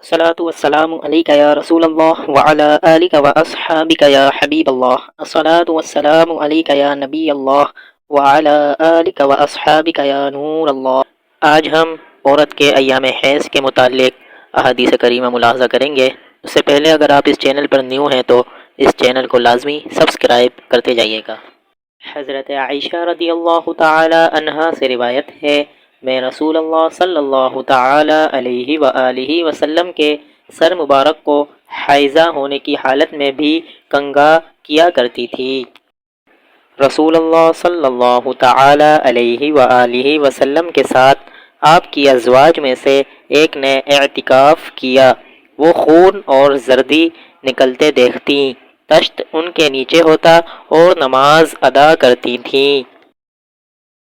الصلاة والسلام عليك يا رسول الله وعلى آلك وأصحابك يا حبيب الله. الصلاة والسلام عليك يا نبی اللہ وعلى آلك وأصحابك يا نور اللہ. آج ہم عورت کے ایام حیض کے متعلق احادیث کریمہ ملاحظہ کریں گے. اس سے پہلے اگر آپ اس چینل پر نیو ہیں تو اس چینل کو لازمی سبسکرائب کرتے جائیے گا. حضرت عائشہ رضی اللہ تعالی عنہا سے روایت ہے، میں رسول اللہ صلی اللہ تعالی علیہ وآلہ وسلم کے سر مبارک کو حائضہ ہونے کی حالت میں بھی کنگھا کیا کرتی تھی. رسول اللہ صلی اللہ تعالی علیہ وآلہ وسلم کے ساتھ آپ کی ازواج میں سے ایک نے اعتکاف کیا. وہ خون اور زردی نکلتے دیکھتیں، تشت ان کے نیچے ہوتا اور نماز ادا کرتی تھیں.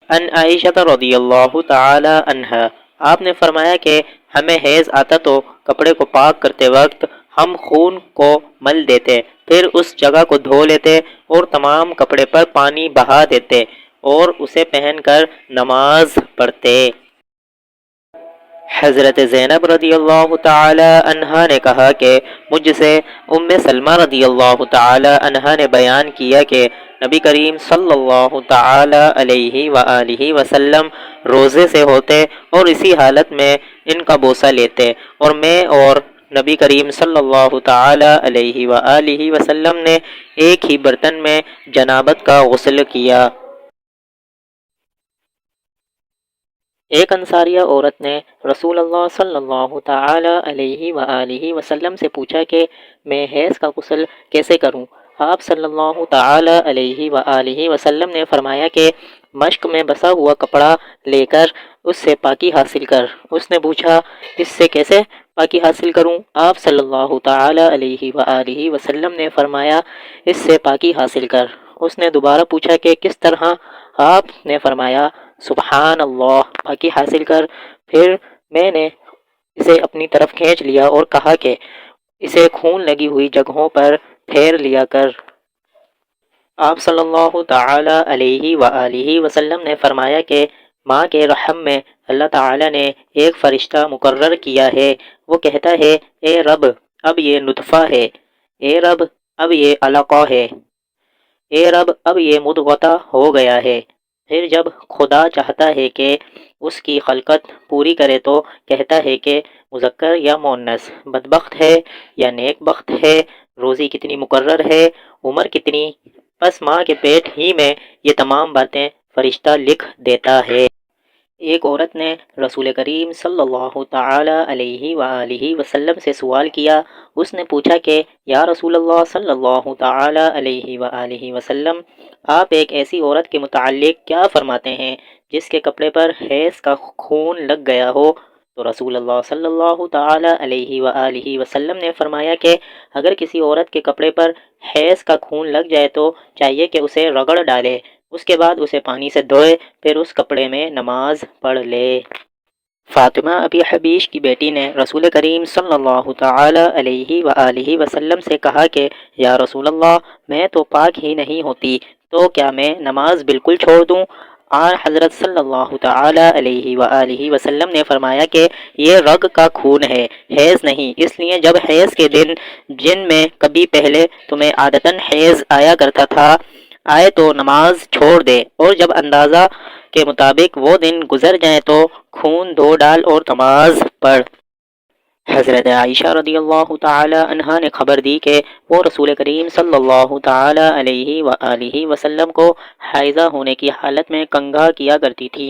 ان عائشہ رضی اللہ تعالی عنہا، آپ نے فرمایا کہ ہمیں حیض آتا تو کپڑے کو پاک کرتے وقت ہم خون کو مل دیتے، پھر اس جگہ کو دھو لیتے اور تمام کپڑے پر پانی بہا دیتے اور اسے پہن کر نماز پڑھتے. حضرت زینب رضی اللہ تعالی عنہا نے کہا کہ مجھ سے ام سلمہ رضی اللہ تعالی عنہا نے بیان کیا کہ نبی کریم صلی اللہ تعالی علیہ وآلہ وسلم روزے سے ہوتے اور اسی حالت میں ان کا بوسہ لیتے، اور میں اور نبی کریم صلی اللہ تعالی علیہ وآلہ وسلم نے ایک ہی برتن میں جنابت کا غسل کیا. ایک انصاریہ عورت نے رسول اللہ صلی اللہ تعالی علیہ وآلہ وسلم سے پوچھا کہ میں حیض کا غسل کیسے کروں؟ آپ صلی اللہ تعالی علیہ وآلہ وسلم نے فرمایا کہ مشک میں بسا ہوا کپڑا لے کر اس سے پاکی حاصل کر. اس نے پوچھا اس سے کیسے پاکی حاصل کروں؟ آپ صلی اللہ تعالی علیہ وآلہ وسلم نے فرمایا اس سے پاکی حاصل کر. اس نے دوبارہ پوچھا کہ کس طرح؟ آپ نے فرمایا سبحان اللہ، پاکی حاصل کر. پھر میں نے اسے اپنی طرف کھینچ لیا اور کہا کہ اسے خون لگی ہوئی جگہوں پر پھیر لیا کر. آپ صلی اللہ تعالی علیہ وآلہ وسلم نے فرمایا کہ ماں کے رحم میں اللہ تعالی نے ایک فرشتہ مقرر کیا ہے، وہ کہتا ہے اے رب اب یہ نطفہ ہے، اے رب اب یہ علقہ ہے، اے رب اب یہ مضغہ ہو گیا ہے. پھر جب خدا چاہتا ہے کہ اس کی خلقت پوری کرے تو کہتا ہے کہ مذکر یا مؤنث، بدبخت ہے یا نیک بخت ہے، روزی کتنی مقرر ہے، عمر کتنی. پس ماں کے پیٹ ہی میں یہ تمام باتیں فرشتہ لکھ دیتا ہے. ایک عورت نے رسول کریم صلی اللہ تعالی علیہ وآلہ وسلم سے سوال کیا. اس نے پوچھا کہ یا رسول اللہ صلی اللہ تعالی علیہ وآلہ وسلم، آپ ایک ایسی عورت کے متعلق کیا فرماتے ہیں جس کے کپڑے پر حیض کا خون لگ گیا ہو؟ تو رسول اللہ صلی اللہ تعالی علیہ وآلہ وسلم نے فرمایا کہ اگر کسی عورت کے کپڑے پر حیض کا خون لگ جائے تو چاہیے کہ اسے رگڑ ڈالے، اس کے بعد اسے پانی سے دھوئے، پھر اس کپڑے میں نماز پڑھ لے. فاطمہ ابی حبیش کی بیٹی نے رسول کریم صلی اللہ تعالی علیہ وآلہ وسلم سے کہا کہ یا رسول اللہ، میں تو پاک ہی نہیں ہوتی، تو کیا میں نماز بالکل چھوڑ دوں؟ حضرت صلی اللہ تعالی علیہ وآلہ وسلم نے فرمایا کہ یہ رگ کا خون ہے، حیض نہیں. اس لیے جب حیض کے دن جن میں کبھی پہلے تمہیں عادتاً حیض آیا کرتا تھا آئے تو نماز چھوڑ دے، اور جب اندازہ کے مطابق وہ دن گزر جائیں تو خون دھو ڈال اور نماز پڑھ. حضرت عائشہ رضی اللہ تعالی عنہا نے خبر دی کہ وہ رسول کریم صلی اللہ تعالی علیہ وآلہ وسلم کو حائضہ ہونے کی حالت میں کنگھا کیا کرتی تھی،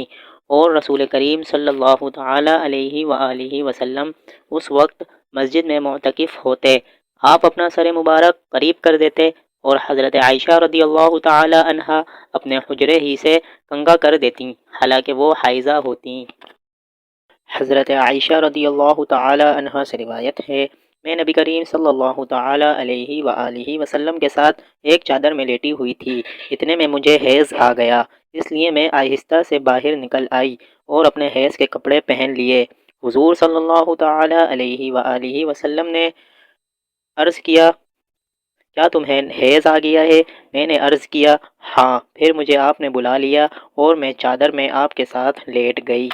اور رسول کریم صلی اللہ تعالی علیہ وآلہ وسلم اس وقت مسجد میں معتکف ہوتے. آپ اپنا سر مبارک قریب کر دیتے اور حضرت عائشہ رضی اللہ تعالی عنہا اپنے حجرے ہی سے کنگھا کر دیتیں حالانکہ وہ حائضہ ہوتیں. حضرت عائشہ رضی اللہ تعالی عنہا سے روایت ہے، میں نبی کریم صلی اللہ تعالی علیہ وآلہ وسلم کے ساتھ ایک چادر میں لیٹی ہوئی تھی، اتنے میں مجھے حیض آ گیا، اس لیے میں آہستہ سے باہر نکل آئی اور اپنے حیض کے کپڑے پہن لیے. حضور صلی اللہ تعالی علیہ وآلہ وسلم نے عرض کیا کیا تمہیں حیض آ گیا ہے؟ میں نے عرض کیا ہاں. پھر مجھے آپ نے بلا لیا اور میں چادر میں آپ کے ساتھ لیٹ گئی.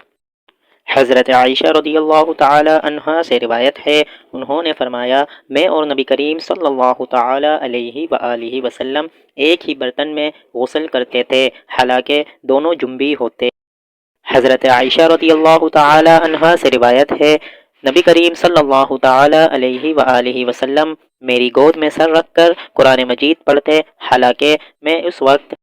حضرت عائشہ رضی اللہ تعالی عنہا سے روایت ہے، انہوں نے فرمایا میں اور نبی کریم صلی اللہ تعالی علیہ وآلہ وسلم ایک ہی برتن میں غسل کرتے تھے، حالانکہ دونوں جنبی ہوتے۔ حضرت عائشہ رضی اللہ تعالی عنہا سے روایت ہے، نبی کریم صلی اللہ تعالی علیہ وآلہ وسلم میری گود میں سر رکھ کر قرآن مجید پڑھتے، حالانکہ میں اس وقت